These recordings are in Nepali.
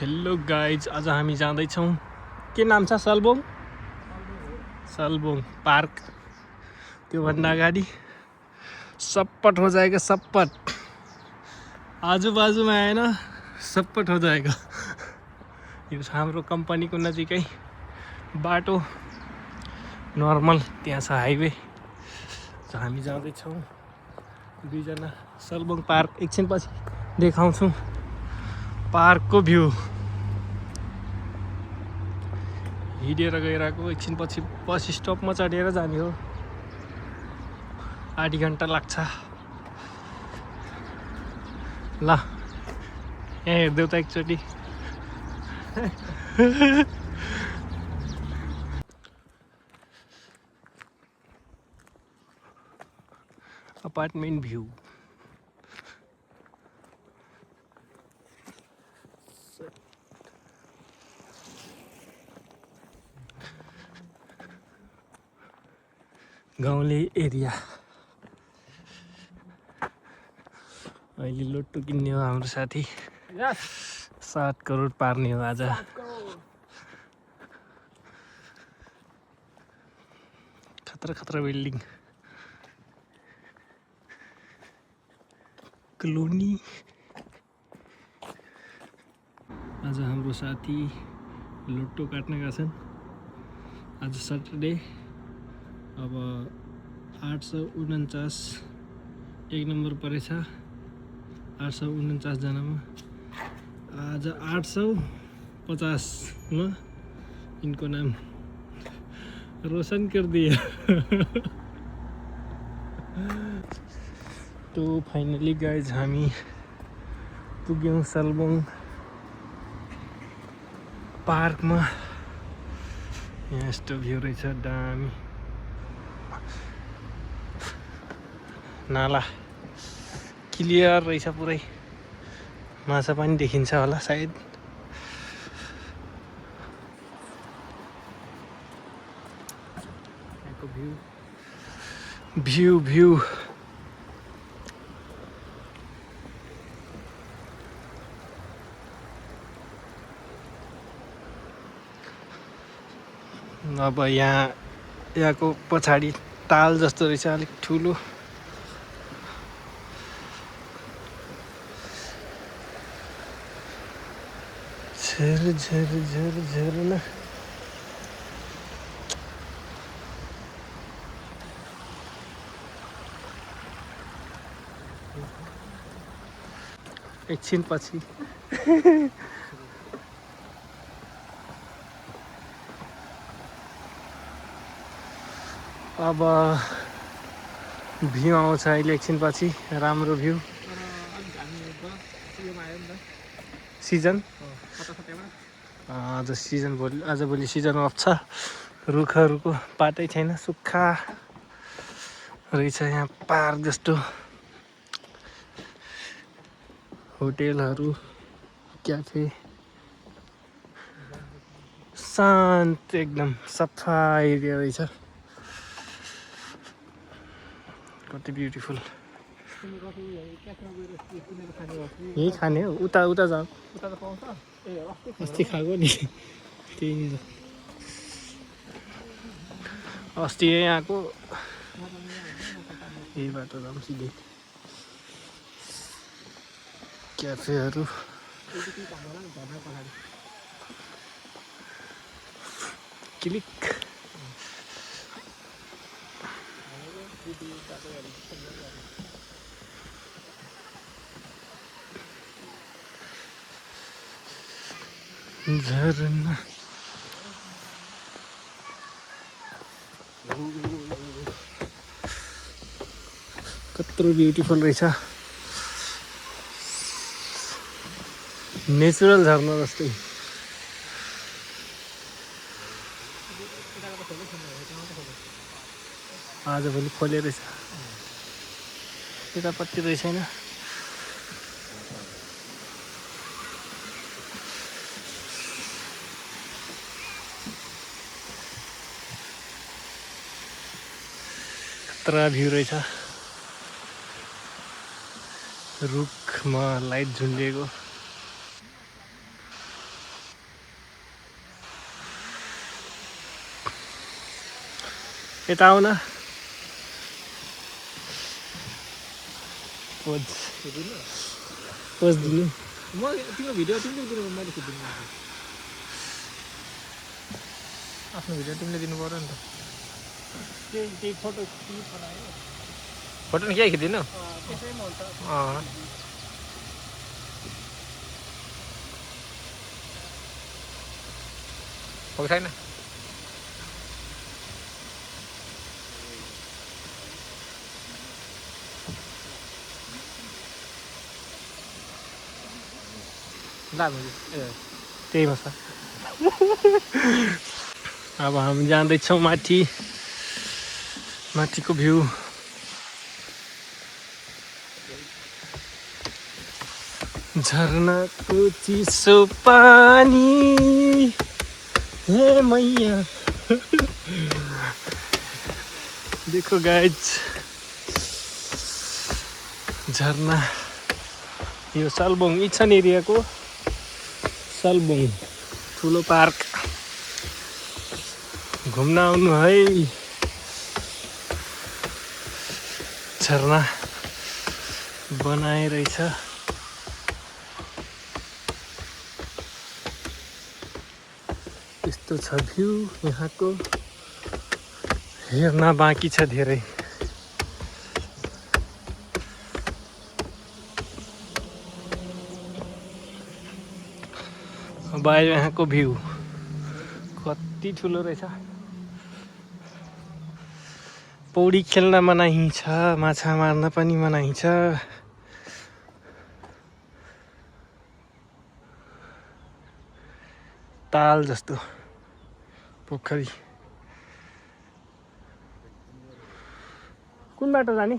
हेलो गाइज, आज हामी जाँदैछौँ। के नाम छ? सलबोङ पार्क। त्योभन्दा अगाडि सप्पट हो जाएगा, सप्पट आजु बाजुमा आएन, सप्पट हो जाएगा। यो हाम्रो कम्पनीको नजिकै बाटो नर्मल, त्यहाँ छ हाइवे। हामी जाँदैछौँ दुईजना। सलबोङ पार्क एकछिनपछि देखाउँछु पार्कको भ्यू। हिँडेर गइरहेको, एकछिनपछि बस स्टपमा चढेर जाने हो। आधी घन्टा लाग्छ। ल यहाँ हेर्देऊ त एकचोटि। Apartment view. गाउँले एरिया। अहिले लोटो किन्ने हो हाम्रो साथी। 7 करोड पार्ने हो आज। खतरा खतरा बिल्डिङ। कलोनी। आज हाम्रो साथी लोटो काट्न गएका छन्। आज सटरडे। अब 849 एक नम्बर परेछ। 849 जनामा आज 850 में इनको नाम रोशन कर दिया। तो फाइनली गाइज हामी पुग्यौं सलबोङ पार्कमा। यहाँ यस्तो भ्यू रहेछ, दामी। नाला क्लियर रहेछ पुरै। माछा पनि देखिन्छ होला सायद। यहाँको भ्यू अब यहाँको पछाडि ताल जस्तो रहेछ, अलिक ठुलो। झरना। एकछिन पछि अब भ्यू आउँछ अहिले, एकछिन पछि राम्रो भ्यू। सिजन आजभोलि सिजन अफ छ। रुखहरूको पातै छैन, सुक्खा रहेछ। यहाँ पार्क जस्तो होटेलहरू, क्याफे, शान्त एकदम सफा एरिया रहेछ। कति ब्युटिफुल। यही खाने हो? उता जाऊ। अस्ति खाएको नि, त्यही अस्ति यही आएको। यही बाटो जाऊँ सिधै। क्याफेहरू, क्लिक। झरना। कत्रो ब्युटिफुल रहेछ। नेचुरल झर्ना जस्तै। आजभोलि खोले रहेछ। यतापट्टि रहेछ हैन। खतरा भ्यू रहेछ। रुखमा लाइट झुन्डिएको। यता आउन पोज पोज दिनु म तिम्रो भिडियो तिमीले दिनु मैले खिच्दिनु आफ्नो भिडियो तिमीले दिनु पर्यो नि त केही फोटो क्लिक बनायो फोटो नि के खिच्दिनु त्यसैमा हुन्छ हो छैन त्यहीमा छ अब हामी जाँदैछौँ माथि माथिको भ्यू झरनाको चिसो पानी हे मैया देखो गाइज झरना यो सालबोङ इच्छन एरियाको सालबोङ ठुलो पार्क घुम्न आउनु है झरना बनाइरहेछ यस्तो छ भ्यू यहाँको हेर्न बाँकी छ धेरै अब आयो यहाँको भ्यू कति ठुलो रहेछ पौडी खेल्न मनाही छ माछा मार्न पनि मनाही छ ताल जस्तो पोखरी कुन बाटो जाने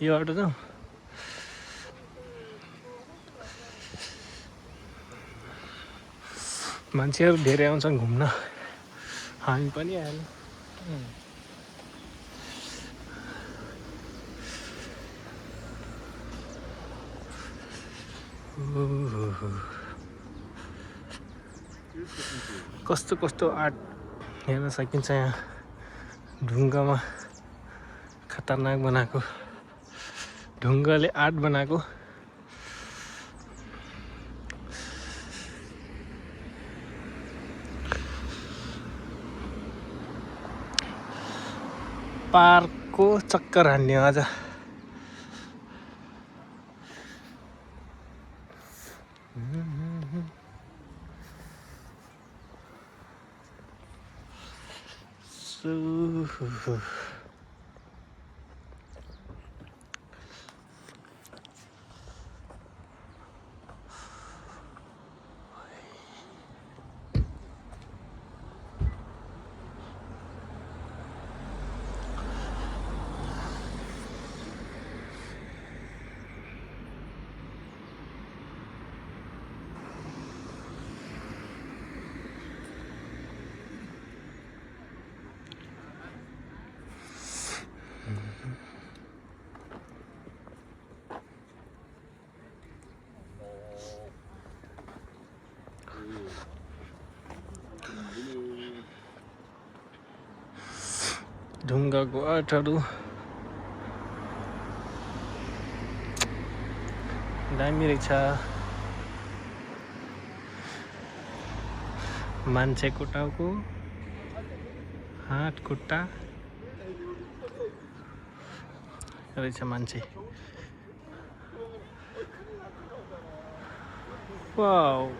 यो बाटो जाउँ मान्छेहरू धेरै आउँछन् घुम्न हामी पनि आएन कस्तो कस्तो आर्ट हेर्न सकिन्छ यहाँ ढुङ्गामा खतरनाक बनाएको ढुङ्गाले आर्ट बनाएको पार्कको चक्कर हान्ने आज ढुङ्गाको आर्टहरू दामी रहेछ मान्छेको टाउको हात खुट्टा रहेछ मान्छे वाउ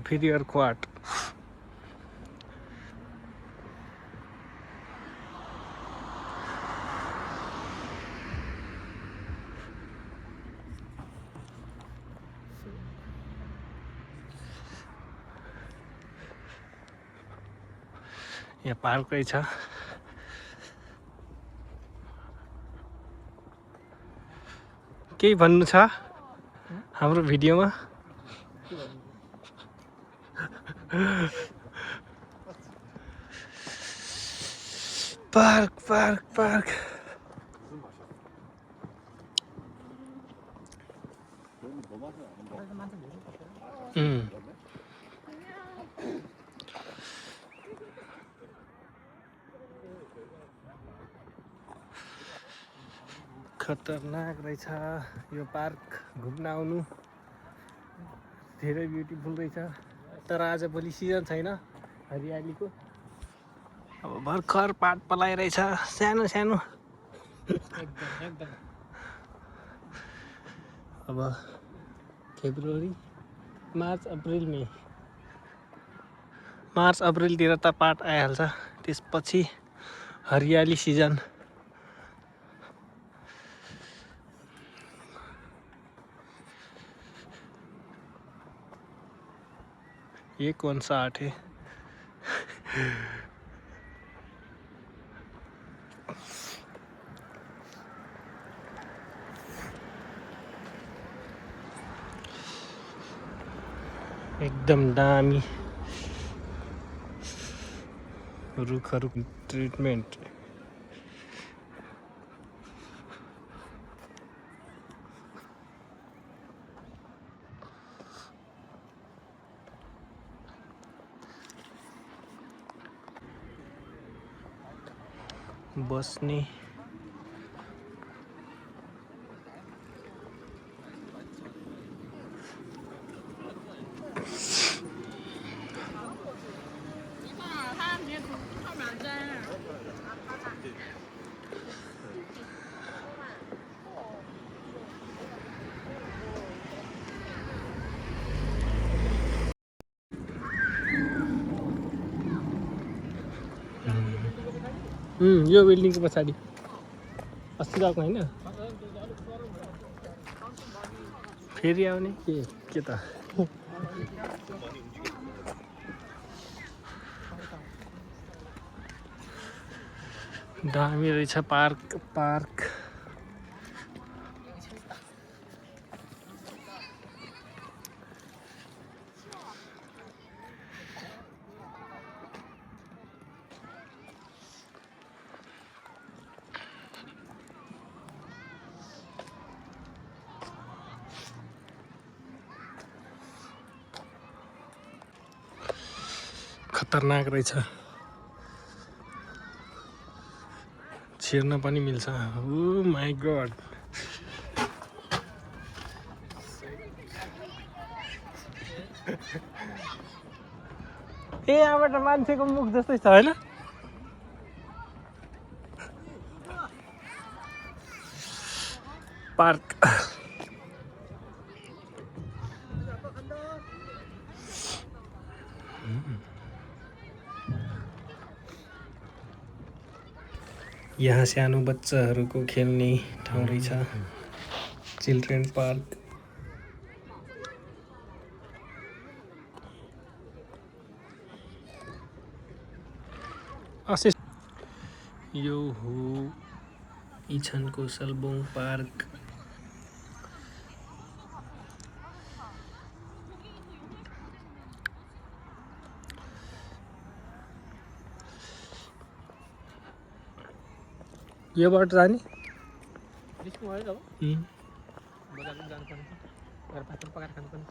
फेरि अर्को आर्ट यहाँ पार्कै छ केही भन्नु छ हाम्रो भिडियोमा पार्क पार्क पार्क खतरनाक रहेछ यो पार्क घुम्न आउनु धेरै ब्युटिफुल रहेछ तर आज भोलि सिजन छैन हरियालीको अब भर्खर पात पलाइरहेछ सानो सानो एकदम अब फेब्रुअरी मार्च अप्रिलतिर त पात आइहाल्छ त्यसपछि हरियाली सिजन ये कौन सा आर्ट है एकदम दामी रुखहरू ट्रिटमेन्ट बस्ने यो बिल्डिङको पछाडि अस्ति गएको होइन फेरि आउने के त दामी रहेछ पार्क खतरनाक रहेछ छिर्न पनि मिल्छ ओ माई गॉड ए यहाँबाट मान्छेको मुख जस्तै छ होइन पार्क यहाँ सानो बच्चाहरूको खेल्ने ठाउँ रहेछ चिल्ड्रेन पार्क यो हो इछनको सल्बोङ पार्क यो बाटो जाने बजार जानुपर्ने घर भातहरू पकाएर खानुपर्ने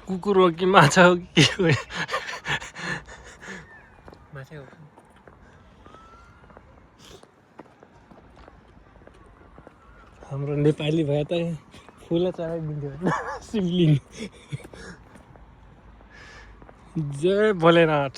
कुकुर हो कि माछा हो कि के हो माछा हो हाम्रो नेपाली भए त फुल चढाइदिन्थ्यो होइन शिवलिङ जय भोलेनाथ